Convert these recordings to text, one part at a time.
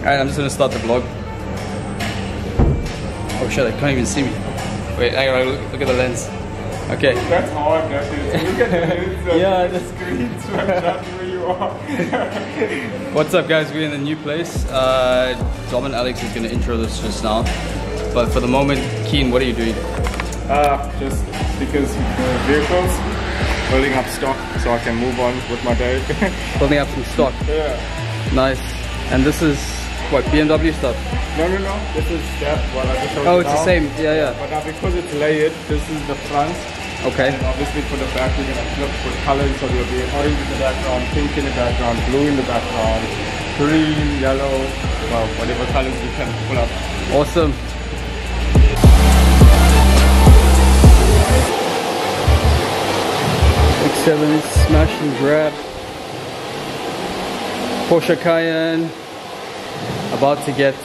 Alright, I'm just gonna start the vlog. Oh shit, I can't even see me. Wait, hang on, look at the lens. Okay. That's hard, that is. Look at the lens of Yeah, the screen to adjust where you are. What's up guys, we're in a new place. Dom and Alex is gonna intro this just now. But for the moment, Keen, what are you doing? Just because vehicles, building up stock so I can move on with my day. Building up some stock. Yeah. Nice. And this is what, BMW stuff? No. This is that what I just showed you. Oh, it's now. the same. Yeah. But now because it's layered, this is the front. Okay. And obviously for the back, we're gonna flip with colors. So there'll be orange in the background, pink in the background, blue in the background, green, yellow, well, whatever colors we can pull up. Awesome. X7 smash and grab. Porsche Cayenne about to get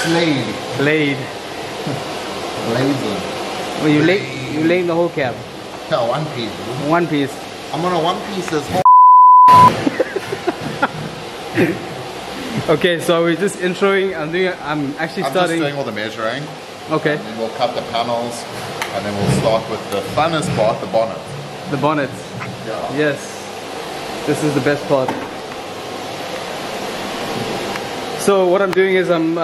laid. Laser. Well, you laid the whole cab. No, one piece. One piece. I'm on a one piece this whole. Okay, so we're just introing. I'm actually starting. I'm just doing all the measuring. Okay. And then we'll cut the panels, and then we'll start with the funnest part, the bonnet. The bonnet. Yeah. Yes. This is the best part. So what I'm doing is I'm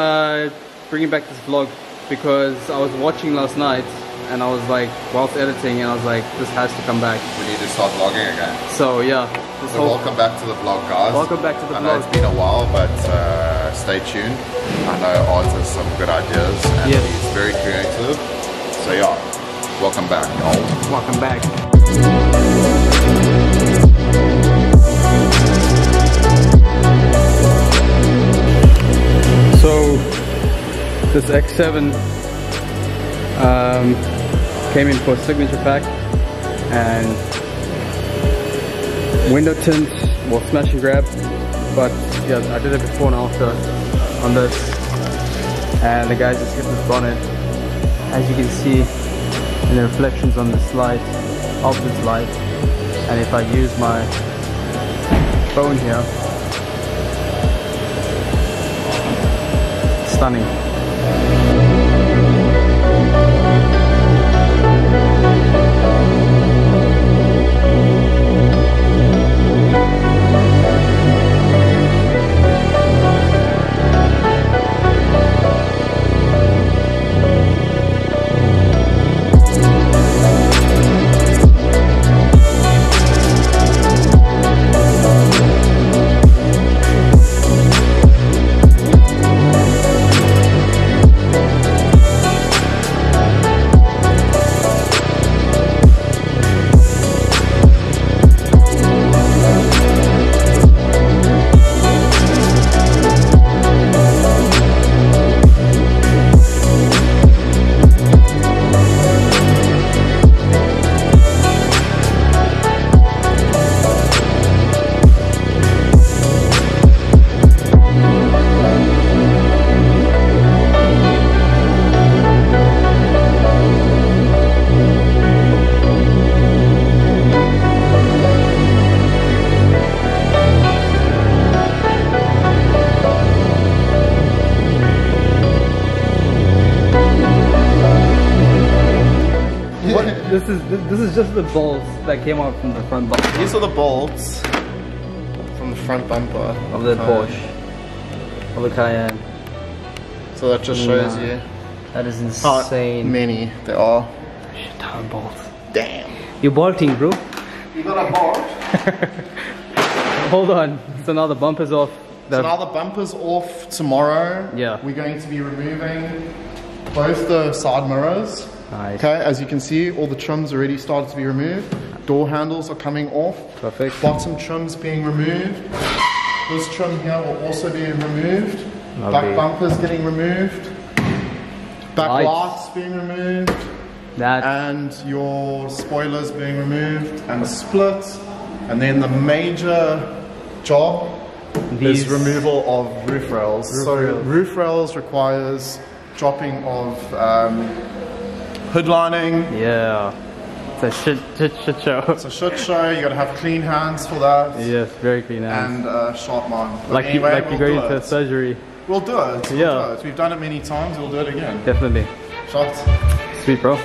bringing back this vlog because I was watching last night and I was like, whilst editing, and I was like, this has to come back. We need to start vlogging again. So yeah. So welcome back to the vlog, guys. Welcome back to the I know vlog. it's been a while, but stay tuned. I know Oz has some good ideas and yes. he's very creative. So yeah, welcome back, y'all. Welcome back. So this X7 came in for a signature pack and window tint, well, smash and grab, but yeah, I did it before and after on this, and the guys just hit this bonnet, as you can see in the reflections on the light, of this light, and if I use my phone here, stunning. This is just the bolts that came out from the front bumper. These are the bolts from the front bumper Of the Porsche. Of the Cayenne. So that just shows you That is how insane. many there are. Shit ton of bolts. Damn. You're bolting, bro. You got a bolt? Hold on. So now the bumper's off. So now the bumper's off tomorrow. Yeah. We're going to be removing both the side mirrors. Nice. Okay, as you can see, all the trims already started to be removed. Door handles are coming off. Perfect. Bottom trim's being removed. This trim here will also be removed. Lovely. Back bumper's getting removed. Back Lights. lights being removed. That. And your spoilers being removed and split. And then the major job is removal of roof rails. Roof rails requires dropping of hood lining, Yeah. It's a shit show. It's a shit show. You gotta have clean hands for that. Yes, very clean hands. And sharp mind. But like anyway, you go into surgery. We'll do it. Yeah. We'll do it. We've done it many times. We'll do it again. Definitely. Shots. Sweet, bro.